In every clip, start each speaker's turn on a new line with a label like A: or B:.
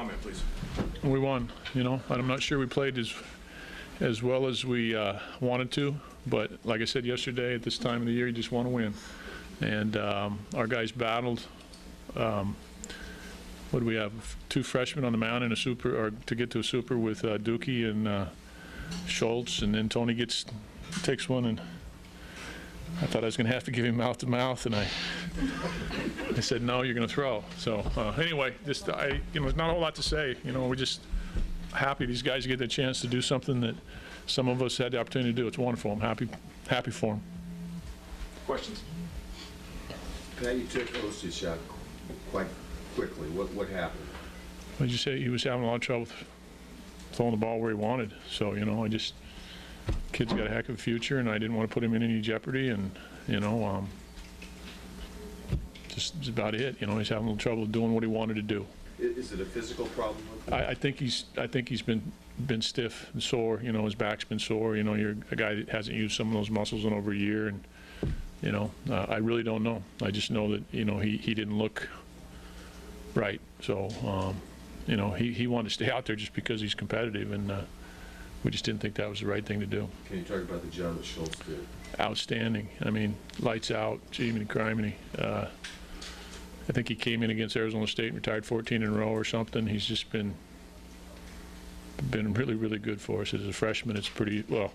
A: comment, please.
B: We won, you know. I'm not sure we played as well as we wanted to, but like I said yesterday, at this time of the year, you just want to win. And our guys battled. What do we have? 2 freshmen on the mound and a super, or to get to a super with Dookie and Schultz, and then Tony takes one, and I thought I was going to have to give him mouth to mouth, and I said, no, you're going to throw. So anyway, just there's not a whole lot to say. You know, we're just happy these guys get the chance to do something that some of us had the opportunity to do. It's wonderful. I'm happy for them.
A: Questions?
C: Pat, you took Osich out quite quickly. What happened?
B: What did you say? He was having a lot of trouble throwing the ball where he wanted. So, you know, kid's got a heck of a future, and I didn't want to put him in any jeopardy, and, you know, just about it. You know, he's having a little trouble doing what he wanted to do.
C: Is it a physical problem?
B: I think he's been stiff and sore. You know, his back's been sore. You know, you're a guy that hasn't used some of those muscles in over a year, and you know, I really don't know. I just know that, you know, he didn't look right. So, you know, he wanted to stay out there just because he's competitive, and we just didn't think that was the right thing to do.
C: Can you talk about the job that Schultz did?
B: Outstanding. I mean, lights out. Jiminy criminy. I think he came in against Arizona State and retired 14 in a row or something. He's just been really, really good for us as a freshman. It's pretty well.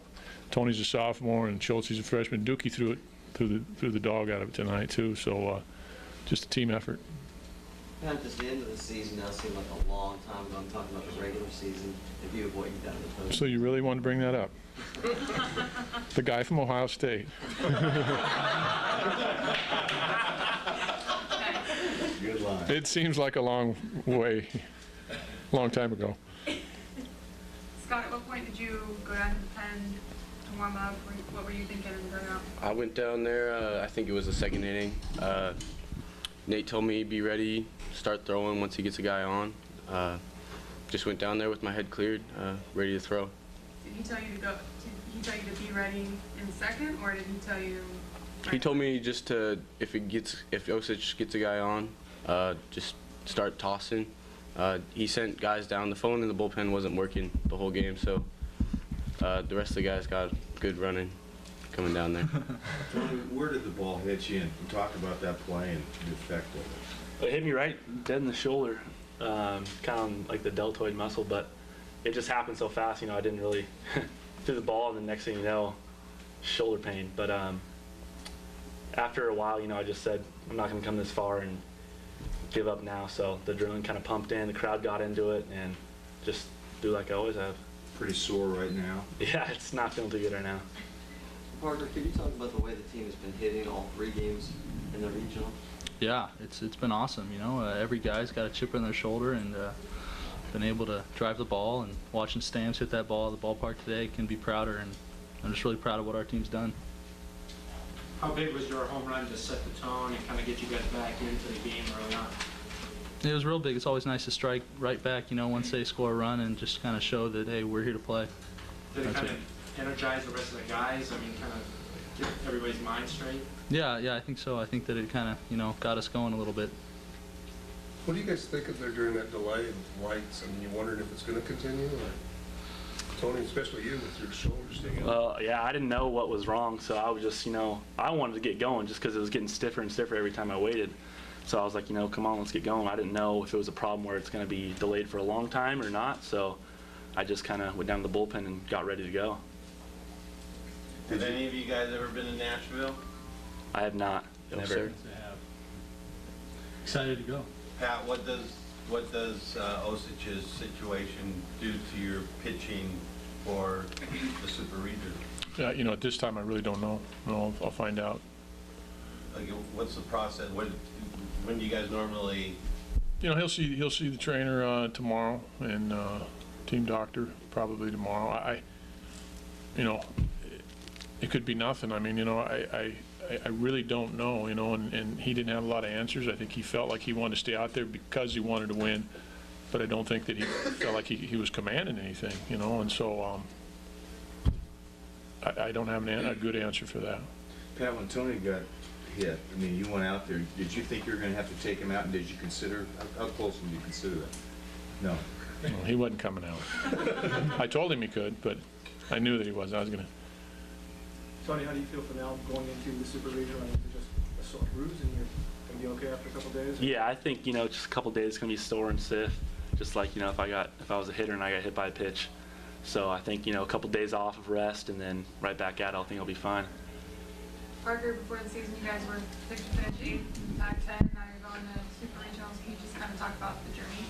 B: Tony's a sophomore and Schultz is a freshman. Dookie threw it threw the dog out of it tonight too. So just a team effort.
D: Pat, does the end of the season now seem like a long time ago? I'm talking about the regular season in view of what you've done in the postseason.
B: So you really want to bring that up? The guy from Ohio State.
C: Good line.
B: It seems like a long time ago.
E: Scott, at what point did you go down to the pen to warm up? What were you thinking in the dugout?
F: I went down there, I think it was the second inning. Nate told me be ready, start throwing once he gets a guy on. Just went down there with my head cleared, ready to throw.
E: Did he tell you to go? Did he tell you to be ready in second, or did he tell you?
F: He told me just to, if Osich gets a guy on, just start tossing. He sent guys down. The phone in the bullpen wasn't working the whole game, so the rest of the guys got good running coming down there.
C: Tony, where did the ball hit you? And talk about that play and the effect of it.
G: It hit me right dead in the shoulder, kind of like the deltoid muscle, but it just happened so fast. You know, I didn't really threw the ball, and the next thing you know, shoulder pain. But after a while, you know, I just said I'm not going to come this far and give up now. So the adrenaline kind of pumped in, the crowd got into it, and just do like I always have.
C: Pretty sore right now.
G: Yeah, it's not feeling too good right now.
D: Parker, can you talk about the way the team has been hitting all 3 games in the regional?
H: Yeah, it's been awesome. You know, every guy's got a chip on their shoulder, and been able to drive the ball, and watching Stams hit that ball at the ballpark today can be prouder, and I'm just really proud of what our team's done.
I: How big was your home run to set the tone and kind of get you guys back into the game early on?
H: It was real big. It's always nice to strike right back, you know, once they score a run, and just kind of show that, hey, we're here to play.
I: Did it kind of energize the rest of the guys? I mean, kind of get everybody's mind straight?
H: Yeah, I think so. I think that it kind of, you know, got us going a little bit.
A: What do you guys think of there during that delay of lights? I mean, you wondering if it's going to continue? Or Tony, especially you with your shoulders sticking out.
G: Well, yeah, I didn't know what was wrong, so I was just, you know, I wanted to get going just because it was getting stiffer and stiffer every time I waited. So I was like, you know, come on, let's get going. I didn't know if it was a problem where it's going to be delayed for a long time or not, so I just kind of went down to the bullpen and got ready to go.
J: Have any of you guys ever been to Nashville?
G: I have not.
H: No,
G: Never.
H: sir. Excited to go.
J: Pat, what does Osich's situation do to your pitching for the Super Regional?
B: Yeah, you know, at this time I really don't know. I'll find out.
J: Like, what's the process? When do you guys normally?
B: You know, he'll see the trainer tomorrow, and team doctor probably tomorrow. You know, it could be nothing. I mean, you know, I really don't know. You know, and he didn't have a lot of answers. I think he felt like he wanted to stay out there because he wanted to win, but I don't think that he felt like he was commanding anything. You know, and so I don't have a good answer for that.
C: Pat, when Tony got hit, I mean, you went out there. Did you think you were going to have to take him out, and did you consider, how close would you consider that? No.
B: Well, he wasn't coming out. I told him he could, but I knew that he wasn't. I was going to.
K: Tony, how do you feel for now going into the Super Regional? I mean, is it just a sore bruise and you're going to be okay after a couple days?
G: Yeah, I think, just a couple days it's going to be sore and stiff. Just like, if I was a hitter and I got hit by a pitch. So I think, a couple days off of rest and then right back at it, I think I'll be fine.
E: Parker, before the season, you guys were picked to finish 8th, Pac-10. Now you're going to Super Regionals. Can you just kind of talk about the journey?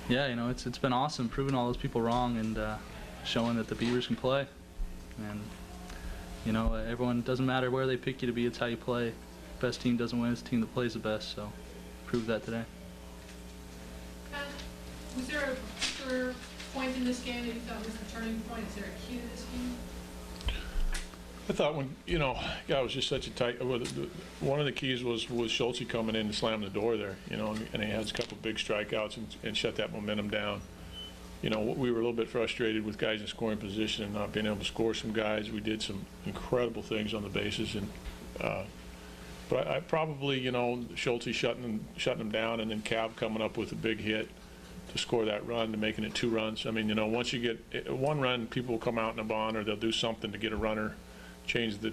H: Yeah, it's been awesome proving all those people wrong and showing that the Beavers can play. And, everyone, doesn't matter where they pick you to be, it's how you play. Best team doesn't win, it's the team that plays the best, so proved that today.
L: Was there a particular point in this game that you thought was the turning point? Is there a key to this game?
B: I thought when, God, it was just such a tight, one of the keys was Schultz coming in to slam the door there, and he has a couple big strikeouts and shut that momentum down. We were a little bit frustrated with guys in scoring position and not being able to score some guys. We did some incredible things on the bases, and but I probably, Schultz shutting them down, and then Cav coming up with a big hit to score that run, to making it 2 runs. I mean, once you get 1 run, people will come out in a bond, or they'll do something to get a runner, change the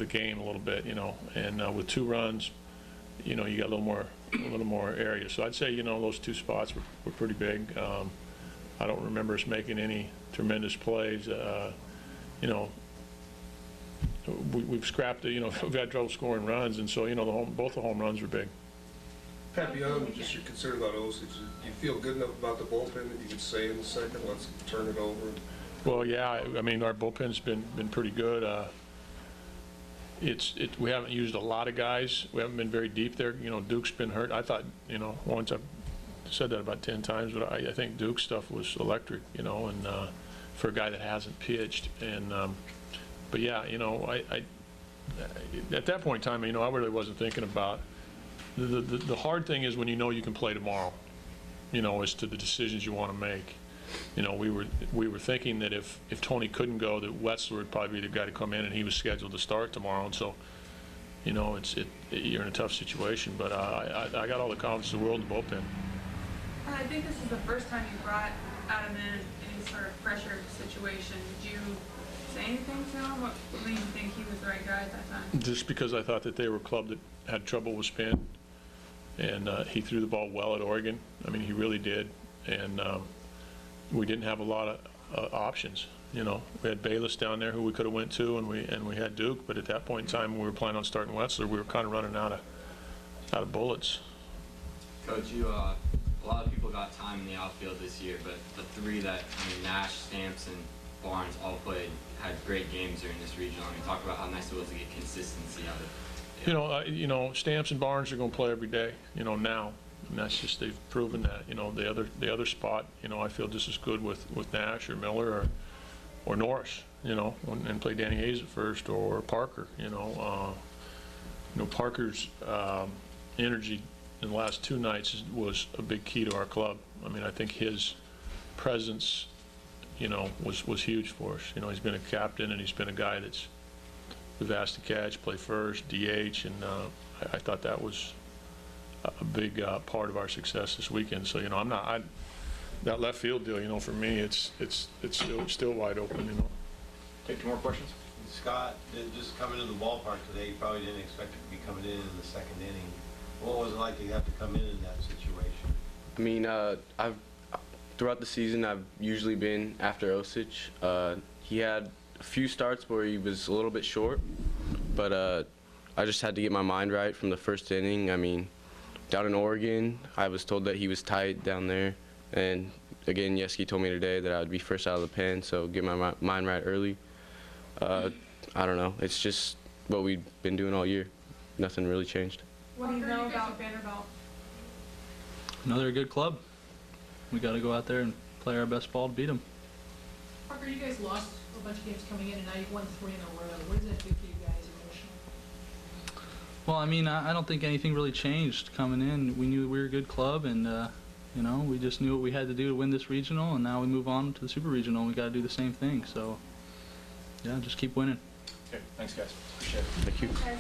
B: game a little bit, and with 2 runs, you got a little more area. So I'd say, those 2 spots were pretty big. I don't remember us making any tremendous plays. We've scrapped it, we've had trouble scoring runs, and so, both the home runs were big.
A: Pat, beyond just your concern about Osage, do you feel good enough about the bullpen that you could say in the second, let's turn it over?
B: Well, yeah, I mean, our bullpen's been pretty good. We haven't used a lot of guys. We haven't been very deep there. Duke's been hurt. I thought, once I've said that about 10 times, but I think Duke's stuff was electric, and for a guy that hasn't pitched. And but yeah, I at that point in time, I really wasn't thinking about the hard thing is when you can play tomorrow, as to the decisions you want to make. We were thinking that if Tony couldn't go, that Wetzler would probably be the guy to come in, and he was scheduled to start tomorrow. And so, you're in a tough situation. But I got all the confidence in the world in the bullpen.
E: I think this is the first time you brought Adam in any sort of pressure situation. Did you say anything to him? What made you think he was the right guy at that time?
B: Just because I thought that they were a club that had trouble with spin, and he threw the ball well at Oregon. I mean, he really did. And we didn't have a lot of options. We had Bayless down there who we could have went to, and we had Duke. But at that point in time, when we were planning on starting Wetzler, we were kind of running out of bullets.
M: Coach, a lot of people got time in the outfield this year, but the 3 that, Nash, Stamps, and Barnes all had great games during this regional. Talk about how nice it was to get consistency out of it.
B: Stamps and Barnes are going to play every day, now. And that's just, they've proven that. The other spot, I feel just as good with Nash or Miller or Norris, and play Danny Hayes at first, or Parker, Parker's energy in the last 2 nights was a big key to our club. I mean, I think his presence, was huge for us. He's been a captain, and he's been a guy that's we've asked to catch, play first, DH, and I thought that was a big part of our success this weekend. So, that left field deal, for me, it's still wide open,
K: Take 2 more questions.
J: Scott, just coming to the ballpark today, you probably didn't expect it to be coming in the 2nd inning. What was it like to have to come in that situation?
F: I mean, throughout the season, I've usually been after Osage. He had a few starts where he was a little bit short, but I just had to get my mind right from the 1st inning. I mean, down in Oregon, I was told that he was tight down there, and again, Yeski told me today that I would be first out of the pen, so get my mind right early. I don't know. It's just what we've been doing all year. Nothing really changed.
E: What do you know about Vanderbilt?
H: Another good club. We got to go out there and play our best ball to beat them.
L: Parker, you guys lost a bunch of games coming in, and now you've won 3 in a row. What does that do for you guys emotionally?
H: Well, I mean, I don't think anything really changed coming in. We knew we were a good club, and we just knew what we had to do to win this regional, and now we move on to the Super Regional, and we got to do the same thing. So, yeah, just keep winning.
K: Okay, thanks, guys. Appreciate it.
F: Thank you.
E: Guys.